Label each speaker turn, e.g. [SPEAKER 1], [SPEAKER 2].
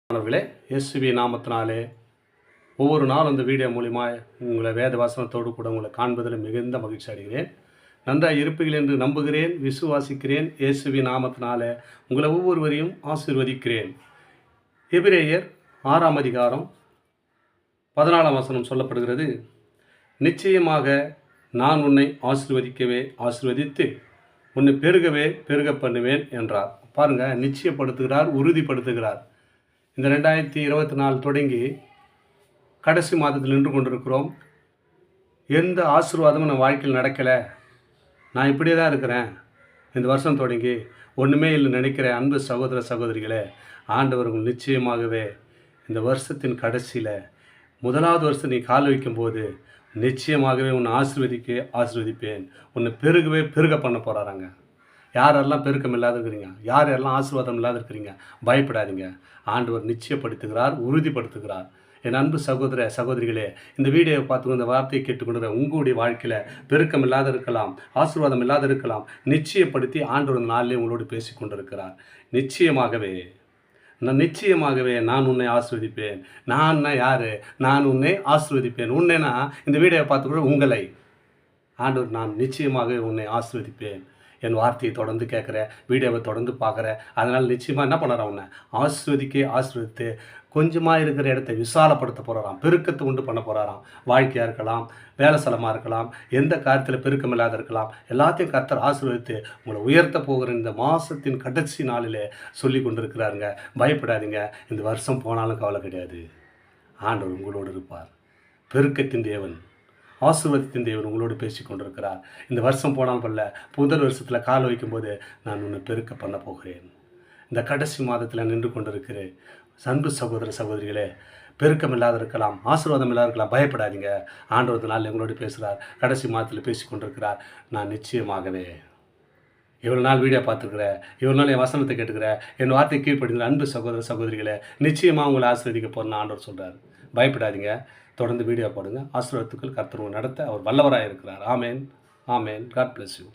[SPEAKER 1] மாணவர்களே, இயேசுவி நாமத்தினாலே ஒவ்வொரு நாளும் இந்த வீடியோ மூலிமா உங்களை வேத வாசனத்தோடு கூட உங்களை காண்பதில் மிகுந்த மகிழ்ச்சி அடைகிறேன். நன்றாக இருப்பீர்கள் என்று நம்புகிறேன், விசுவாசிக்கிறேன். இயேசுவி நாமத்தினாலே உங்களை ஒவ்வொருவரையும் ஆசீர்வதிக்கிறேன். எபிரேயர் 6ஆம் அதிகாரம் 14ஆம் வசனம் சொல்லப்படுகிறது, நிச்சயமாக நான் உன்னை ஆசீர்வதித்து உன்னை பெருக பண்ணுவேன் என்றார். பாருங்கள், நிச்சயப்படுத்துகிறார், உறுதிப்படுத்துகிறார். இந்த 2024 தொடங்கி கடைசி மாதத்தில் நின்று கொண்டிருக்கிறோம். எந்த ஆசீர்வாதமும் நான் வாழ்க்கையில் நடக்கலை, நான் இப்படியே தான் இருக்கிறேன். இந்த வருஷம் தொடங்கி ஒன்றுமே இல்லை நினைக்கிற அன்பு சகோதர சகோதரிகளே, ஆண்டவர்கள் நிச்சயமாகவே இந்த வருஷத்தின் கடைசியில் முதலாவது வருஷம் நீ கால் வைக்கும்போது நிச்சயமாகவே உன்னை ஆசீர்வதிப்பேன், உன்னை பெருக பண்ண போகிறாங்க. யாரெல்லாம் பெருக்கம் இல்லாத இருக்கிறீங்க, யாரெல்லாம் ஆசீர்வாதம் இல்லாத இருக்கிறீங்க, பயப்படாதீங்க. ஆண்டவர் நிச்சயப்படுத்துகிறார், உறுதிப்படுத்துகிறார். என் அன்பு சகோதர சகோதரிகளே, இந்த வீடியோவை பார்த்து இந்த வார்த்தையை கேட்டுக்கொண்டு உங்களுடைய வாழ்க்கையில் பெருக்கம் இல்லாத இருக்கலாம், ஆசீர்வாதம் இல்லாத இருக்கலாம். நிச்சயப்படுத்தி ஆண்டவர் இந்த நாளிலே உங்களோடு பேசி கொண்டிருக்கிறார். நிச்சயமாகவே நான் உன்னை ஆசீர்வதிப்பேன். நான் யார்? நான் உன்னை ஆசீர்வதிப்பேன். உன்னைனா இந்த வீடியோவை பார்த்துக்கூட உங்களை ஆண்டவர் நான் நிச்சயமாக உன்னை ஆசீர்வதிப்பேன். என் வார்த்தையை தொடர்ந்து கேட்குற, வீடியோவை தொடர்ந்து பார்க்குற, அதனால் நிச்சயமாக என்ன பண்ணுறான்? உன்னை ஆசீர்வதித்து கொஞ்சமாக இருக்கிற இடத்த விசாலப்படுத்த போகிறாராம், பெருக்கத்தை உண்டு பண்ண போகிறாராம். வாழ்க்கையாக இருக்கலாம், வேலை ஸ்தலமாக இருக்கலாம், எந்த காரியத்தில் பெருக்கம் இல்லாத இருக்கலாம், எல்லாத்தையும் கர்த்தர் ஆசீர்வதித்து உங்களை உயர்த்த போகிற இந்த மாதத்தின் கடைசி நாளிலே சொல்லி கொண்டிருக்கிறாருங்க. பயப்படாதீங்க. இந்த வருஷம் போனாலும் கவலை கிடையாது. ஆண்டவர் உங்களோடு இருப்பார். பெருக்கத்தின் தேவன், ஆசீர்வாதத்தின் தேவன் உங்களோடு பேசி கொண்டிருக்கிறார். இந்த வருஷம் போனால் பல்ல, புதல் வருஷத்தில் கால் வைக்கும்போது நான் உன்னை பெருக்க பண்ண போகிறேன். இந்த கடைசி மாதத்தில் நின்று கொண்டிருக்கிறேன். அன்பு சகோதர சகோதரிகளே, பெருக்கம் இல்லாத இருக்கலாம், ஆசீர்வாதம் இல்லாத இருக்கலாம், பயப்படாதீங்க. ஆண்டவர் நாள் எங்களோடு பேசுகிறார், கடைசி மாதத்தில் பேசி கொண்டிருக்கிறார். நான் நிச்சயமாகவே இவ்வளோ நாள் வீடியோ பார்த்துருக்குறேன், இவ்வளோ நாள் என் வசனத்தை கேட்டுக்கிறேன், என் வார்த்தை கீழ்ப்படுகிற அன்பு சகோதர சகோதரிகளே, நிச்சயமாக உங்களை ஆசீர்வதிக்க போகிறேன்னு ஆண்டவர் சொல்கிறார். பயப்படாதீங்க. தொடர்ந்து வீடியோ போடுங்க. ஆசீர்வாதத்துக்கள் கர்த்தர் நடத்த அவர் வல்லவராக இருக்கிறார். ஆமேன். God bless you.